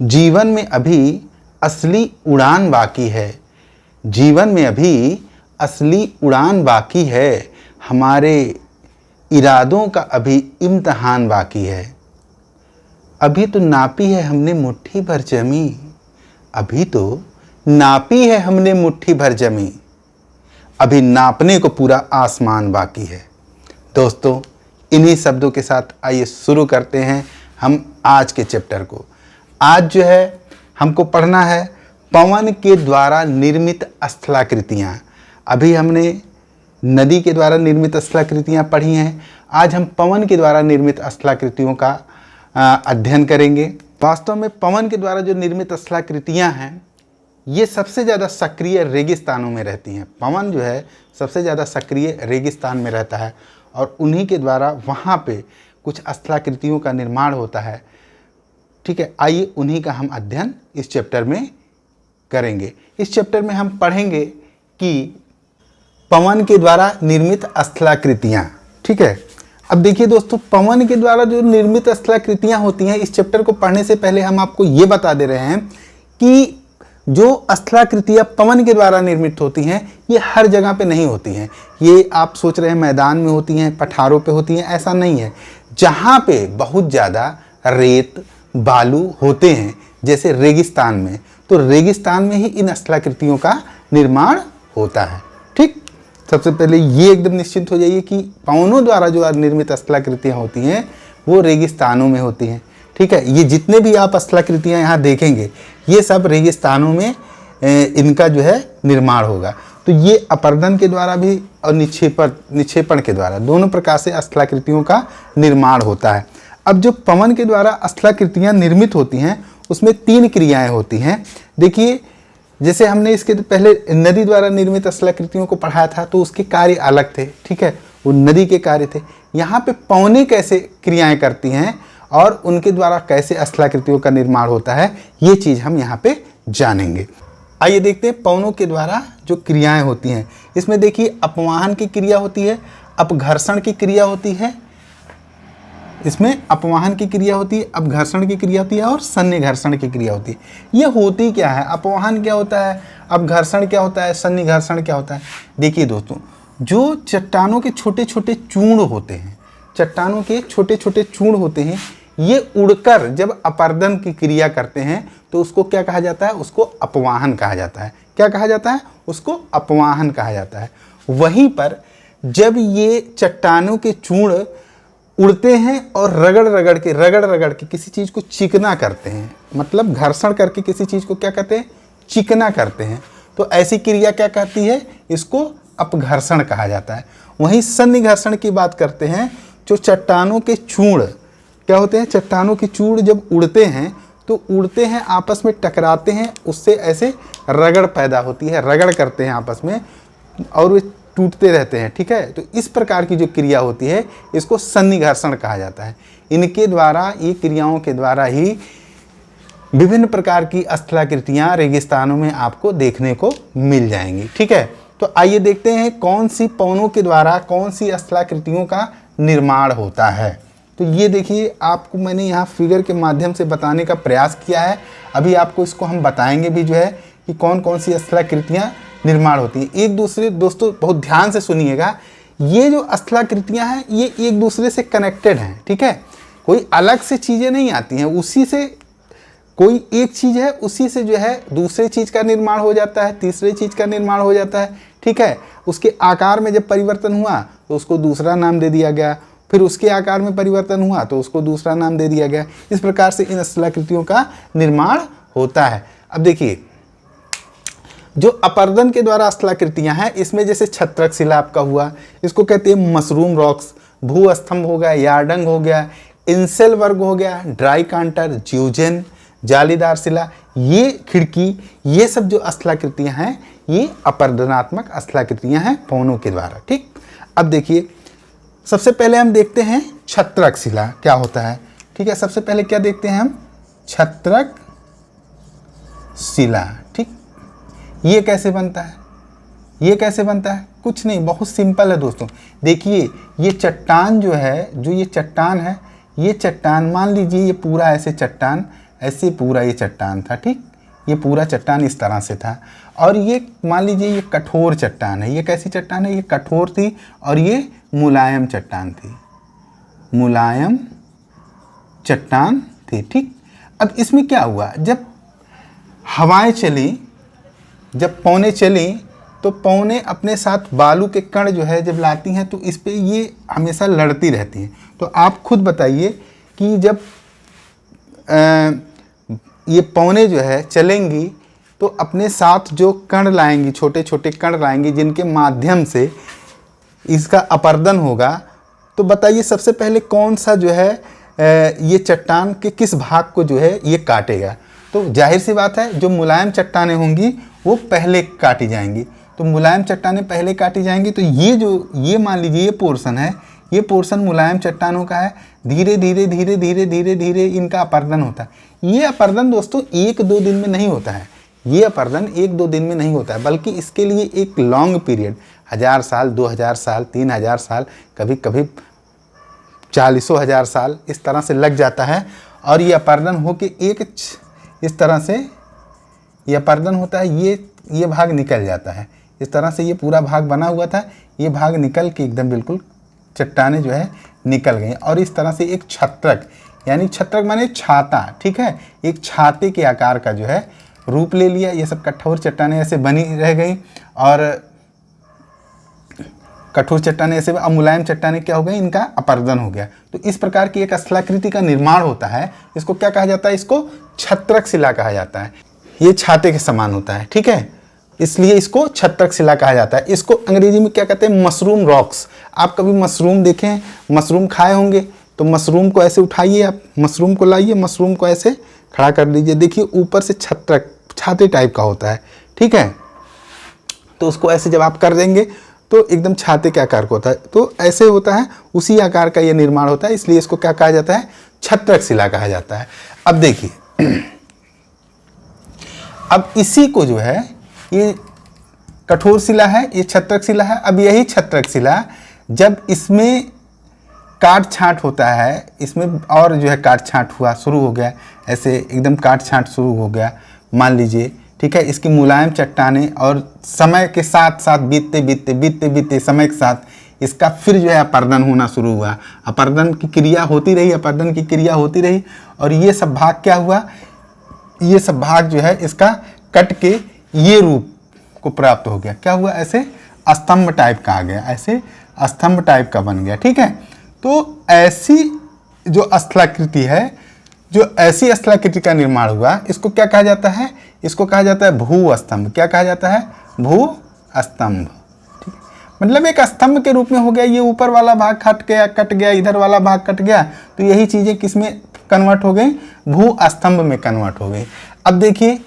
जीवन में अभी असली उड़ान बाकी है। जीवन में अभी असली उड़ान बाकी है। हमारे इरादों का अभी इम्तिहान बाकी है। अभी तो नापी है हमने मुट्ठी भर जमी। अभी तो नापी है हमने मुट्ठी भर जमी। अभी नापने को पूरा आसमान बाकी है। दोस्तों, इन्हीं शब्दों के साथ आइए शुरू करते हैं हम आज के चैप्टर को। आज जो है हमको पढ़ना है पवन के द्वारा निर्मित स्थलाकृतियाँ। अभी हमने नदी के द्वारा निर्मित स्थलाकृतियाँ पढ़ी हैं। आज हम पवन के द्वारा निर्मित स्थलाकृतियों का अध्ययन करेंगे। वास्तव में पवन के द्वारा जो निर्मित स्थलाकृतियाँ हैं ये सबसे ज़्यादा सक्रिय रेगिस्तानों में रहती हैं। पवन जो है सबसे ज़्यादा सक्रिय रेगिस्तान में रहता है और उन्हीं के द्वारा वहाँ पे कुछ स्थलाकृतियों का निर्माण होता है। ठीक है, आइए उन्हीं का हम अध्ययन इस चैप्टर में करेंगे। इस चैप्टर में हम पढ़ेंगे कि पवन के द्वारा निर्मित स्थलाकृतियाँ। ठीक है, अब देखिए दोस्तों, पवन के द्वारा जो निर्मित स्थलाकृतियाँ होती हैं, इस चैप्टर को पढ़ने से पहले हम आपको ये बता दे रहे हैं कि जो स्थलाकृतियाँ पवन के द्वारा निर्मित होती हैं ये हर जगह पे नहीं होती हैं। ये आप सोच रहे हैं मैदान में होती हैं, पठारों पे होती हैं, ऐसा नहीं है। जहाँ पे बहुत ज़्यादा रेत बालू होते हैं, जैसे रेगिस्तान में, तो रेगिस्तान में ही इन स्थलाकृतियों का निर्माण होता है। ठीक, सबसे पहले ये एकदम निश्चित हो जाइए कि पवनों द्वारा जो निर्मित स्थलाकृतियाँ होती हैं वो रेगिस्तानों में होती हैं। ठीक है, ये जितने भी आप स्थलाकृतियाँ यहाँ देखेंगे ये सब रेगिस्तानों में इनका जो है निर्माण होगा। तो ये अपर्दन के द्वारा भी और निक्षेपण के द्वारा दोनों प्रकार से स्थलाकृतियों का निर्माण होता है। अब जो पवन के द्वारा स्थलाकृतियाँ निर्मित होती हैं उसमें 3 क्रियाएं होती हैं। देखिए, जैसे हमने इसके पहले नदी द्वारा निर्मित स्थलाकृतियों को पढ़ाया था तो उसके कार्य अलग थे। ठीक है, वो नदी के कार्य थे। यहाँ पे पवनें कैसे क्रियाएं करती हैं और उनके द्वारा कैसे स्थलाकृतियों का निर्माण होता है, ये चीज़ हम यहाँ पे जानेंगे। आइए देखते हैं पवनों के द्वारा जो क्रियाएं होती हैं। इसमें देखिए, अपवाहन की क्रिया होती है, अपघर्षण की क्रिया होती है, इसमें अपवाहन की क्रिया होती है, अपघर्षण की क्रिया होती है और सन्निघर्षण की क्रिया होती है। ये होती क्या है? अपवाहन क्या होता है, अपघर्षण क्या होता है, सन्निघर्षण क्या होता है? देखिए दोस्तों, जो चट्टानों के छोटे छोटे चूर्ण होते हैं, चट्टानों के छोटे छोटे चूर्ण होते हैं, ये उड़कर जब अपर्दन की क्रिया करते हैं तो उसको क्या कहा जाता है? उसको अपवाहन कहा जाता है। क्या कहा जाता है? उसको अपवाहन कहा जाता है। वहीं पर जब ये चट्टानों के चूर्ण उड़ते हैं और रगड़ रगड़ के किसी चीज़ को चिकना करते हैं, मतलब घर्षण करके किसी चीज़ को क्या कहते हैं? चिकना करते हैं, तो ऐसी क्रिया क्या कहती है? इसको अपघर्षण कहा जाता है। वहीं सन्निघर्षण की बात करते हैं, जो चट्टानों के चूर्ण क्या होते हैं? चट्टानों के चूर्ण जब उड़ते हैं तो उड़ते हैं, आपस में टकराते हैं, उससे ऐसे रगड़ पैदा होती है, रगड़ करते हैं आपस में और वे टूटते रहते हैं। ठीक है, तो इस प्रकार की जो क्रिया होती है इसको सन्निघर्षण कहा जाता है। इनके द्वारा, ये क्रियाओं के द्वारा ही विभिन्न प्रकार की स्थलाकृतियाँ रेगिस्तानों में आपको देखने को मिल जाएंगी। ठीक है, तो आइए देखते हैं कौन सी पवनों के द्वारा कौन सी स्थलाकृतियों का निर्माण होता है। तो ये देखिए, आपको मैंने यहाँ फिगर के माध्यम से बताने का प्रयास किया है। अभी आपको इसको हम बताएंगे भी जो है कि कौन कौन सी स्थलाकृतियाँ निर्माण होती हैं। एक दूसरे, दोस्तों बहुत ध्यान से सुनिएगा, ये जो स्थलाकृतियाँ हैं ये एक दूसरे से कनेक्टेड हैं। ठीक है, कोई अलग से चीज़ें नहीं आती हैं, उसी से कोई एक चीज़ है, उसी से जो है दूसरे चीज़ का निर्माण हो जाता है, तीसरे चीज़ का निर्माण हो जाता है। ठीक है, उसके आकार में जब परिवर्तन हुआ तो उसको दूसरा नाम दे दिया गया, फिर उसके आकार में परिवर्तन हुआ तो उसको दूसरा नाम दे दिया गया। इस प्रकार से इन स्थलाकृतियों का निर्माण होता है। अब देखिए, जो अपर्दन के द्वारा स्थलाकृतियाँ हैं इसमें जैसे छत्रक शिला आपका हुआ, इसको कहते हैं मशरूम रॉक्स, भूस्तंभ हो गया, यार्डंग हो गया, इंसेल वर्ग हो गया, ड्राई कांटर, ज्यूजेन, जालीदार शिला, ये खिड़की, ये सब जो स्थलाकृतियाँ हैं ये अपर्दनात्मक स्थलाकृतियाँ हैं पवनों के द्वारा। ठीक, अब देखिए, सबसे पहले हम देखते हैं छत्रक शिला क्या होता है। ठीक है, सबसे पहले क्या देखते हैं हम? छत्रक शिला। ठीक, ये कैसे बनता है? ये कैसे बनता है? कुछ नहीं, बहुत सिंपल है दोस्तों। देखिए, ये चट्टान जो है, जो ये चट्टान है, ये चट्टान मान लीजिए ये पूरा ऐसे चट्टान ऐसे पूरा ये चट्टान था, ठीक। ये पूरा चट्टान इस तरह से था और ये मान लीजिए ये कठोर चट्टान है। ये कैसी चट्टान है? ये कठोर थी और ये मुलायम चट्टान थी, मुलायम चट्टान थी, ठीक। अब इसमें क्या हुआ, जब हवाएं चली, जब पौने चली तो पौने अपने साथ बालू के कण जो है जब लाती हैं तो इस पे ये हमेशा लड़ती रहती हैं। तो आप खुद बताइए कि जब ये पौने जो है चलेंगी तो अपने साथ जो कण लाएंगी, छोटे छोटे कण लाएंगी जिनके माध्यम से इसका अपर्दन होगा, तो बताइए सबसे पहले कौन सा जो है ये चट्टान के किस भाग को जो है ये काटेगा? तो जाहिर सी बात है जो मुलायम चट्टानें होंगी वो पहले काटी जाएंगी। तो मुलायम चट्टानें पहले काटी जाएंगी तो ये मान लीजिए ये पोर्शन है, ये पोर्शन मुलायम चट्टानों का है। धीरे धीरे धीरे धीरे धीरे धीरे इनका अपर्दन होता है। ये अपर्दन दोस्तों 1-2 दिन में नहीं होता है, ये अपर्दन 1-2 दिन में नहीं होता है, बल्कि इसके लिए एक लॉन्ग पीरियड 1000 साल, 2000 साल, 3000 साल, कभी कभी 40,000 साल इस तरह से लग जाता है। और ये अपर्दन हो के एक इस तरह से ये अपर्दन होता है, ये भाग निकल जाता है। इस तरह से ये पूरा भाग बना हुआ था, ये भाग निकल के एकदम बिल्कुल चट्टानें जो है निकल गई और इस तरह से एक छत्रक, यानी छत्रक माने छाता, ठीक है, एक छाते के आकार का जो है रूप ले लिया। ये सब कठोर चट्टानें ऐसे बनी रह गई और कठोर चट्टानें ऐसे, अब मुलायम चट्टानें क्या हो गई, इनका अपर्दन हो गया। तो इस प्रकार की एक स्थलाकृति का निर्माण होता है। इसको क्या कहा जाता है? इसको छत्रक शिला कहा जाता है। ये छाते के समान होता है, ठीक है, इसलिए इसको छत्रक शिला कहा जाता है। इसको अंग्रेजी में क्या कहते हैं? Mushroom rocks. आप कभी मशरूम देखें, मशरूम खाए होंगे, तो मशरूम को ऐसे उठाइए, आप मशरूम को लाइए, मशरूम को ऐसे खड़ा कर दीजिए, देखिए ऊपर से छत्रक छाते टाइप का होता है, ठीक है। तो उसको ऐसे जब आप कर देंगे तो एकदम छाते के आकार का होता है, तो ऐसे होता है, उसी आकार का ये निर्माण होता है, इसलिए इसको क्या कहा जाता है? छत्रक शिला कहा जाता है। अब देखिए, अब इसी को जो है, ये कठोर शिला है, ये छत्रक शिला है। अब यही छत्रक शिला जब इसमें काट छांट होता है, इसमें और जो है काट छांट हुआ शुरू हो गया, ऐसे एकदम काट छांट शुरू हो गया मान लीजिए, ठीक है। इसकी मुलायम चट्टानें और समय के साथ साथ बीतते समय के साथ इसका फिर जो है अपर्दन होना शुरू हुआ। अपर्दन की क्रिया होती रही, अपर्दन की क्रिया होती रही और ये सब भाग क्या हुआ, ये सब भाग जो है इसका कट के ये रूप को प्राप्त हो गया। क्या हुआ? ऐसे स्तंभ टाइप का आ गया, ऐसे स्तंभ टाइप का बन गया, ठीक है। तो ऐसी जो स्थलाकृति है, जो ऐसी स्थलाकृति का निर्माण हुआ, इसको क्या कहा जाता है? इसको कहा जाता है भू स्तंभ। क्या कहा जाता है? भू स्तंभ, ठीक है। मतलब एक स्तंभ के रूप में हो गया। ये ऊपर वाला भाग कट गया, इधर वाला भाग कट गया, तो यही चीज़ें किस में कन्वर्ट हो गई? भू स्तंभ में कन्वर्ट हो गई। अब देखिए,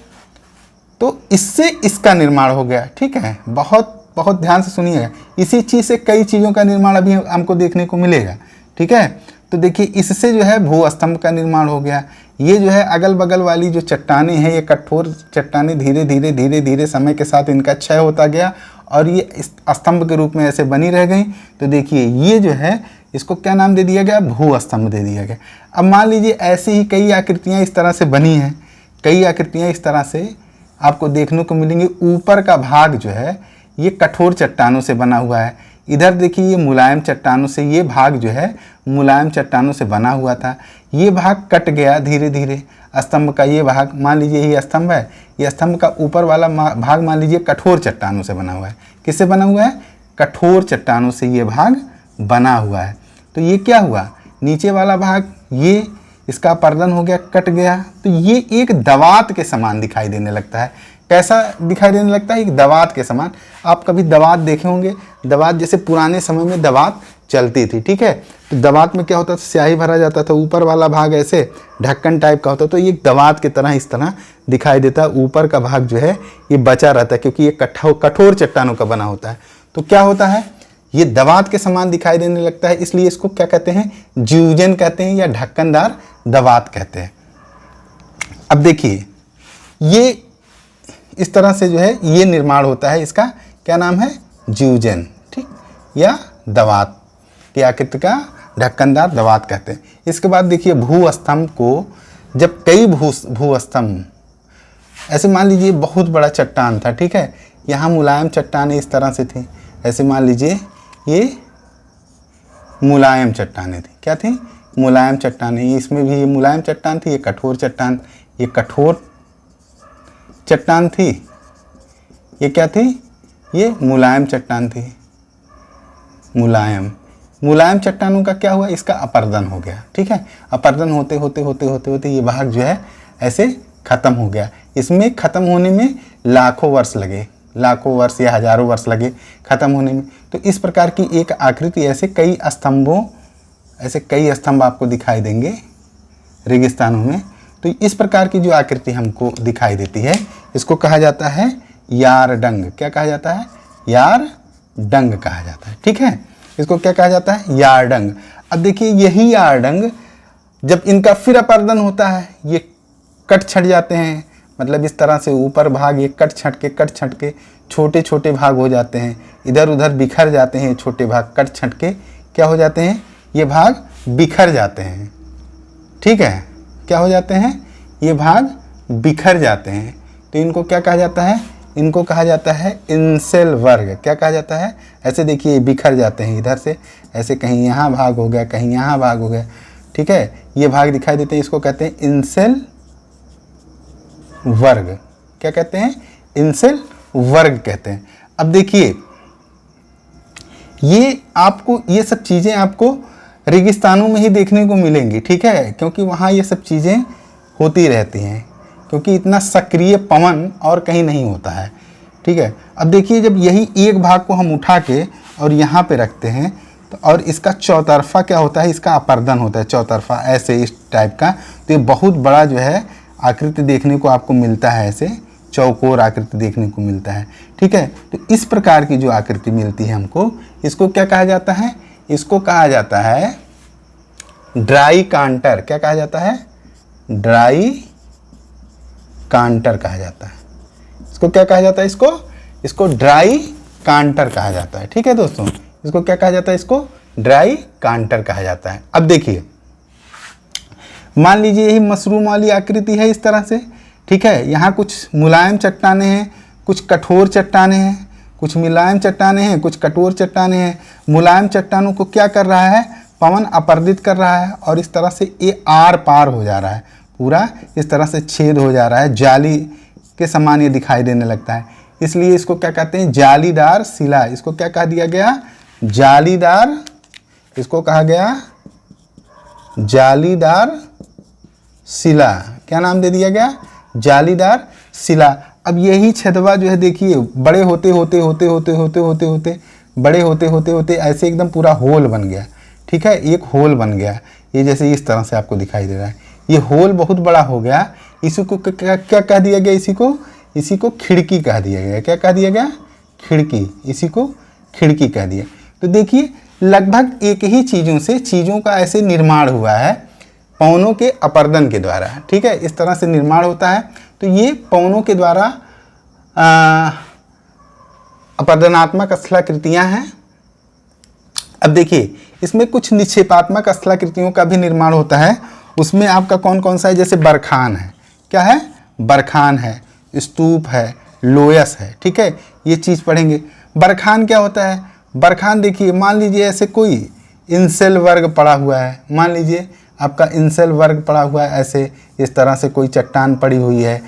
तो इससे इसका निर्माण हो गया, ठीक है। बहुत बहुत ध्यान से सुनिएगा, इसी चीज़ से कई चीज़ों का निर्माण अभी हमको देखने को मिलेगा, ठीक है। तो देखिए, इससे जो है भू स्तंभ का निर्माण हो गया। ये जो है अगल बगल वाली जो चट्टानें हैं, ये कठोर चट्टानें धीरे धीरे समय के साथ इनका क्षय होता गया और ये स्तंभ के रूप में ऐसे बनी रह गई। तो देखिए, ये जो है इसको क्या नाम दे दिया गया? भू स्तंभ दे दिया गया। अब मान लीजिए ऐसे ही कई आकृतियाँ इस तरह से बनी हैं, कई आकृतियाँ इस तरह से आपको देखने को मिलेंगी। ऊपर का भाग जो है ये कठोर चट्टानों से बना हुआ है, इधर देखिए ये मुलायम चट्टानों से, ये भाग जो है मुलायम चट्टानों से बना हुआ था। ये भाग कट गया धीरे धीरे, स्तंभ का ये भाग, मान लीजिए ये स्तंभ है, ये स्तंभ का ऊपर वाला भाग मान लीजिए कठोर चट्टानों से बना हुआ है। किससे बना हुआ है? कठोर चट्टानों से ये भाग बना हुआ है। तो ये क्या हुआ? नीचे वाला भाग ये इसका अपर्दन हो गया, कट गया, तो ये एक दवात के समान दिखाई देने लगता है। कैसा दिखाई देने लगता है? एक दवात के समान। आप कभी दवात देखे होंगे, दवात जैसे पुराने समय में दवात चलती थी, ठीक है। तो दवात में क्या होता था? स्याही भरा जाता था, ऊपर वाला भाग ऐसे ढक्कन टाइप का होता, तो ये दवात की तरह इस तरह दिखाई देता है। ऊपर का भाग जो है ये बचा रहता है क्योंकि ये कठोर चट्टानों का बना होता है। तो क्या होता है? ये दवात के समान दिखाई देने लगता है, इसलिए इसको क्या कहते हैं? ज्यूजन कहते हैं या ढक्कनदार दवात कहते हैं। अब देखिए, ये इस तरह से जो है ये निर्माण होता है, इसका क्या नाम है? ज्यूजन, ठीक, या दवात की आकृति का ढक्कनदार दवात कहते हैं। इसके बाद देखिए, भू स्तंभ को जब कई भूस्तंभ, ऐसे मान लीजिए बहुत बड़ा चट्टान था, ठीक है, यहाँ मुलायम चट्टानें इस तरह से थी, ऐसे मान लीजिए ये मुलायम चट्टानें थी, क्या थी, मुलायम चट्टानें, इसमें भी ये मुलायम चट्टान थी, ये कठोर चट्टान, ये कठोर चट्टान थी, ये क्या थी, ये मुलायम चट्टान थी, मुलायम चट्टानों का क्या हुआ, इसका अपरदन हो गया, ठीक है, अपरदन होते होते होते होते होते ये भाग जो है ऐसे ख़त्म हो गया। इसमें ख़त्म होने में लाखों वर्ष लगे, लाखों वर्ष या हजारों वर्ष लगे ख़त्म होने में। तो इस प्रकार की एक आकृति ऐसे कई स्तंभ आपको दिखाई देंगे रेगिस्तानों में। तो इस प्रकार की जो आकृति हमको दिखाई देती है इसको कहा जाता है यारडंग। क्या कहा जाता है, यारडंग कहा जाता है, ठीक है, इसको क्या कहा जाता है, यारडंग। अब देखिए यही यारडंग जब इनका फिर अपरदन होता है, ये कट छट जाते हैं, मतलब इस तरह से ऊपर भाग ये कट छट के छोटे छोटे भाग हो जाते हैं, इधर उधर बिखर जाते हैं, छोटे भाग कट छट के क्या हो जाते हैं, ये भाग बिखर जाते हैं, ठीक है, क्या हो जाते हैं, ये भाग बिखर जाते हैं। तो इनको क्या कहा जाता है, इनको कहा जाता है इंसेल वर्ग। क्या कहा जाता है, ऐसे देखिए बिखर जाते हैं इधर से, ऐसे कहीं यहाँ भाग हो गया, कहीं यहाँ भाग हो गया, ठीक है, ये भाग दिखाई देते हैं, इसको कहते हैं इंसेल वर्ग। क्या कहते हैं, इंसेल वर्ग कहते हैं। अब देखिए ये आपको, ये सब चीज़ें आपको रेगिस्तानों में ही देखने को मिलेंगी, ठीक है, क्योंकि वहाँ ये सब चीज़ें होती रहती हैं, क्योंकि इतना सक्रिय पवन और कहीं नहीं होता है, ठीक है। अब देखिए जब यही एक भाग को हम उठा के और यहाँ पे रखते हैं तो और इसका चौतरफा क्या होता है, इसका अपरदन होता है चौतरफा, ऐसे इस टाइप का। तो ये बहुत बड़ा जो है आकृति देखने को आपको मिलता है, ऐसे चौकोर आकृति देखने को मिलता है, ठीक है। तो इस प्रकार की जो आकृति मिलती है हमको, इसको क्या कहा जाता है, इसको कहा जाता है ड्राई कांटर। क्या कहा जाता है, ड्राई कांटर कहा जाता है। इसको क्या कहा जाता है, इसको ड्राई कांटर कहा जाता है, ठीक है दोस्तों, इसको क्या कहा जाता है, इसको ड्राई कांटर कहा जाता है। अब देखिए मान लीजिए यही मशरूम वाली आकृति है इस तरह से, ठीक है, यहाँ कुछ मुलायम चट्टानें हैं, कुछ कठोर चट्टानें हैं, कुछ मुलायम चट्टानें हैं, कुछ कठोर चट्टानें हैं। मुलायम चट्टानों को क्या कर रहा है, पवन अपर्दित कर रहा है और इस तरह से ये आर पार हो जा रहा है, पूरा इस तरह से छेद हो जा रहा है, जाली के समान ये दिखाई देने लगता है, इसलिए इसको क्या कहते हैं, जालीदार शिला। इसको क्या कहा दिया गया, जालीदार, इसको कहा गया जालीदार शिला। क्या नाम दे दिया गया, जालीदार शिला। अब यही छेदवा जो है देखिए बड़े होते होते होते होते होते होते होते बड़े होते होते होते ऐसे एकदम पूरा होल बन गया, ठीक है, एक होल बन गया, ये जैसे इस तरह से आपको दिखाई दे रहा है, ये होल बहुत बड़ा हो गया। इसी को क्या कह दिया गया, इसी को खिड़की कह दिया गया। क्या कह दिया गया, खिड़की, इसी को खिड़की कह दिया। तो देखिए लगभग एक ही चीज़ों का ऐसे निर्माण हुआ है पवनों के अपरदन के द्वारा, ठीक है, इस तरह से निर्माण होता है। तो ये पवनों के द्वारा अपरदनात्मक स्थलाकृतियाँ हैं। अब देखिए इसमें कुछ निक्षेपात्मक स्थलाकृतियों का भी निर्माण होता है, उसमें आपका कौन कौन सा है, जैसे बरखान है, क्या है, बरखान है, स्तूप है, लोयस है, ठीक है, ये चीज़ पढ़ेंगे। बरखान क्या होता है, बरखान देखिए मान लीजिए ऐसे कोई इंसेल वर्ग पड़ा हुआ है, मान लीजिए आपका इंसेल वर्ग पड़ा हुआ है, ऐसे इस तरह से कोई चट्टान पड़ी हुई है,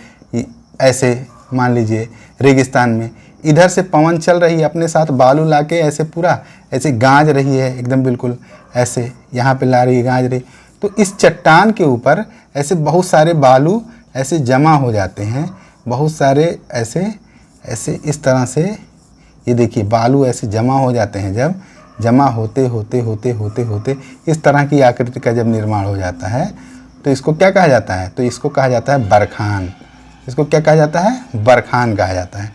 ऐसे मान लीजिए रेगिस्तान में, इधर से पवन चल रही है, अपने साथ बालू लाके ऐसे पूरा ऐसे गांज रही है, एकदम बिल्कुल ऐसे यहाँ पे ला रही है, गांज रही। तो इस चट्टान के ऊपर ऐसे बहुत सारे बालू ऐसे जमा हो जाते हैं, बहुत सारे ऐसे इस तरह से, ये देखिए बालू ऐसे जमा हो जाते हैं। जब जमा होते होते होते होते होते इस तरह की आकृति का जब निर्माण हो जाता है तो इसको क्या कहा जाता है, तो इसको कहा जाता है बरखान। इसको क्या कहा जाता है, बरखान कहा जाता है।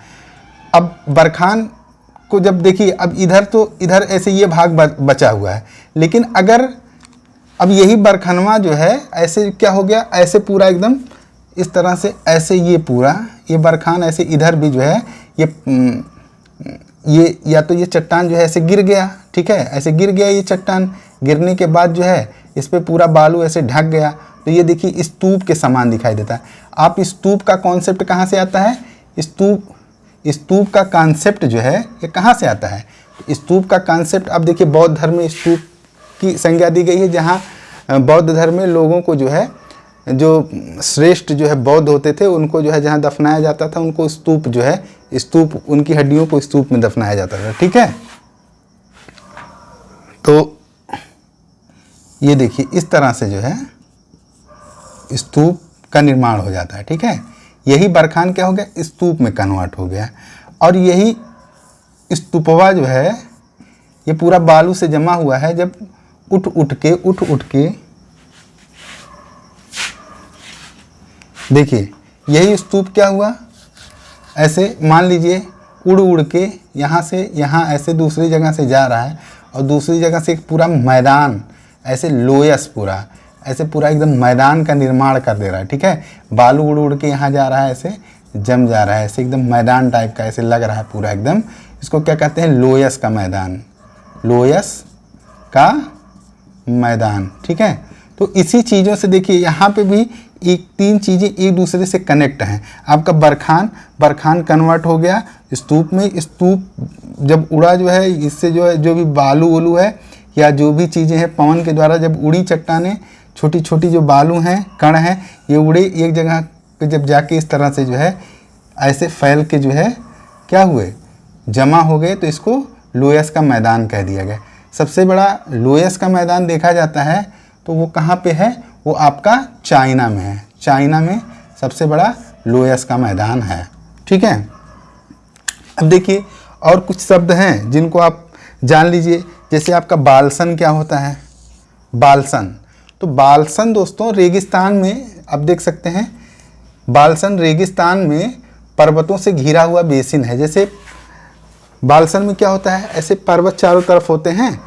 अब बरखान को जब देखिए, अब इधर ऐसे ये भाग बचा हुआ है, लेकिन अगर अब यही बरखनवा जो है ऐसे क्या हो गया, ऐसे पूरा एकदम इस तरह से ऐसे ये पूरा ये बरखान ऐसे इधर भी जो है ये या तो ये चट्टान जो है ऐसे गिर गया, ठीक है, ऐसे गिर गया, ये चट्टान गिरने के बाद जो है इस पे पूरा बालू ऐसे ढक गया, तो ये देखिए स्तूप के समान दिखाई देता है। आप स्तूप का कॉन्सेप्ट कहाँ से आता है? स्तूप का कॉन्सेप्ट जो है ये कहाँ से आता है? स्तूप का कॉन्सेप्ट अब देखिए बौद्ध धर्म में स्तूप की संज्ञा दी गई है, जहाँ बौद्ध धर्म में लोगों को जो है, जो श्रेष्ठ जो है बौद्ध होते थे, उनको जो है जहाँ दफनाया जाता था, उनको स्तूप जो है, स्तूप उनकी हड्डियों को स्तूप में दफनाया जाता था। ठीक है, तो ये देखिए इस तरह से जो है स्तूप का निर्माण हो जाता है। ठीक है, यही बरखान क्या हो गया? स्तूप में कन्वर्ट हो गया। और यही स्तूपवा जो है ये पूरा बालू से जमा हुआ है। जब उठ उठ के देखिए यही स्तूप क्या हुआ, ऐसे मान लीजिए उड़ उड़ के यहाँ से यहाँ ऐसे दूसरी जगह से जा रहा है, और दूसरी जगह से एक पूरा मैदान ऐसे लोयस पूरा ऐसे पूरा एकदम मैदान का निर्माण कर दे रहा है। ठीक है, बालू उड़ उड़ के यहाँ जा रहा है, ऐसे जम जा रहा है, ऐसे एकदम मैदान टाइप का ऐसे लग रहा है पूरा एकदम। इसको क्या कहते हैं? लोयस का मैदान, लोयस का मैदान। ठीक है, तो इसी चीज़ों से देखिए यहाँ पे भी एक तीन चीज़ें एक दूसरे से कनेक्ट हैं। आपका बरखान कन्वर्ट हो गया स्तूप में। स्तूप जब उड़ा जो है, इससे जो है जो भी बालू वोलू है या जो भी चीज़ें हैं पवन के द्वारा जब उड़ी, चट्टानें छोटी छोटी जो बालू हैं, कण हैं, ये उड़े एक जगह पे, जब जाके इस तरह से जो है ऐसे फैल के जो है क्या हुए, जमा हो गए, तो इसको लोयस का मैदान कह दिया गया। सबसे बड़ा लोयस का मैदान देखा जाता है तो वो कहाँ पे है? वो आपका चाइना में है। चाइना में सबसे बड़ा लोयस का मैदान है। ठीक है, अब देखिए और कुछ शब्द हैं जिनको आप जान लीजिए। जैसे आपका बालसन क्या होता है? बालसन, तो बालसन दोस्तों रेगिस्तान में आप देख सकते हैं, बालसन रेगिस्तान में पर्वतों से घिरा हुआ बेसिन है। जैसे बालसन में क्या होता है, ऐसे पर्वत चारों तरफ होते हैं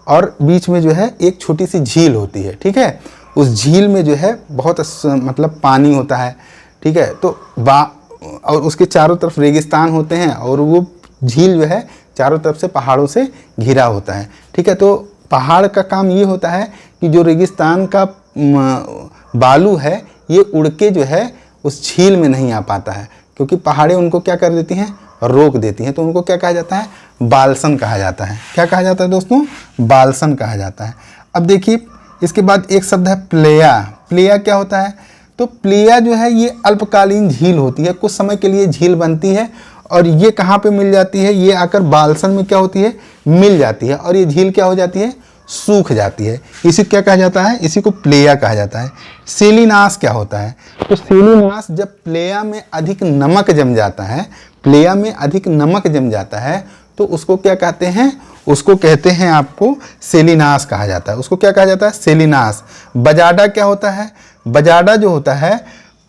और बीच में जो है एक छोटी सी झील होती है। ठीक है, उस झील में जो है बहुत मतलब पानी होता है। ठीक है, तो और उसके चारों तरफ रेगिस्तान होते हैं और वो झील जो है चारों तरफ से पहाड़ों से घिरा होता है। ठीक है, तो पहाड़ का काम ये होता है कि जो रेगिस्तान का बालू है ये उड़ के जो है उस झील में नहीं आ पाता है, क्योंकि पहाड़ें उनको क्या कर देती हैं, रोक देती हैं। तो उनको क्या कहा जाता है? बालसन कहा जाता है। क्या कहा जाता है दोस्तों? बालसन कहा जाता है। अब देखिए इसके बाद एक शब्द है प्लेया। प्लेया क्या होता है? तो प्लेया जो है ये अल्पकालीन झील होती है, कुछ समय के लिए झील बनती है और ये कहाँ पे मिल जाती है? ये आकर बालसन में क्या होती है? मिल जाती है, और ये झील क्या हो जाती है? सूख जाती है। इसी क्या कहा जाता है? इसी को प्लेया कहा जाता है। सेलिनास क्या होता है? तो सेलिनास जब प्लेया में अधिक नमक जम जाता है, प्लेया में अधिक नमक जम जाता है, तो उसको क्या कहते हैं? उसको कहते हैं आपको सेलिनास कहा जाता है। उसको क्या कहा जाता है? सेलिनास। बजाडा क्या होता है? बजाडा जो होता है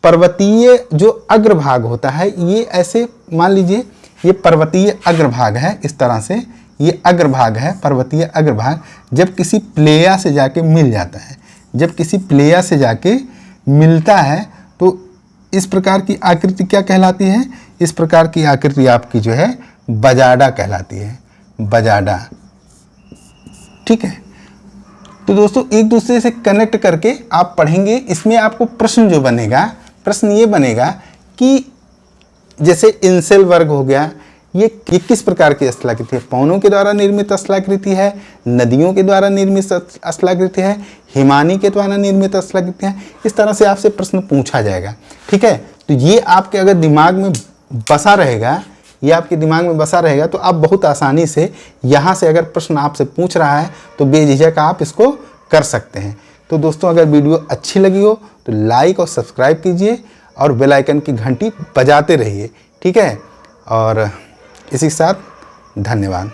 पर्वतीय जो अग्रभाग होता है, ये ऐसे मान लीजिए ये पर्वतीय अग्रभाग है, इस तरह से ये अग्रभाग है, पर्वतीय अग्रभाग। जब किसी प्लेया से जाके मिल जाता है, जब किसी प्लेया से जाके मिलता है तो इस प्रकार की आकृति क्या कहलाती है? इस प्रकार की आकृति आपकी जो है बजाडा कहलाती है, बजाडा। ठीक है, तो दोस्तों एक दूसरे से कनेक्ट करके आप पढ़ेंगे। इसमें आपको प्रश्न जो बनेगा, प्रश्न ये बनेगा कि जैसे इंसेल वर्ग हो गया, ये किस प्रकार की स्थलाकृति है? पवनों के द्वारा निर्मित स्थलाकृति है, नदियों के द्वारा निर्मित स्थलाकृति है, हिमानी के द्वारा निर्मित स्थलाकृति है? इस तरह से आपसे प्रश्न पूछा जाएगा। ठीक है, तो ये आपके अगर दिमाग में बसा रहेगा, ये आपके दिमाग में बसा रहेगा, तो आप बहुत आसानी से यहाँ से अगर प्रश्न आपसे पूछ रहा है तो बेझिझक आप इसको कर सकते हैं। तो दोस्तों अगर वीडियो अच्छी लगी हो तो लाइक और सब्सक्राइब कीजिए और बेल आइकन की घंटी बजाते रहिए। ठीक है, और इसी के साथ धन्यवाद।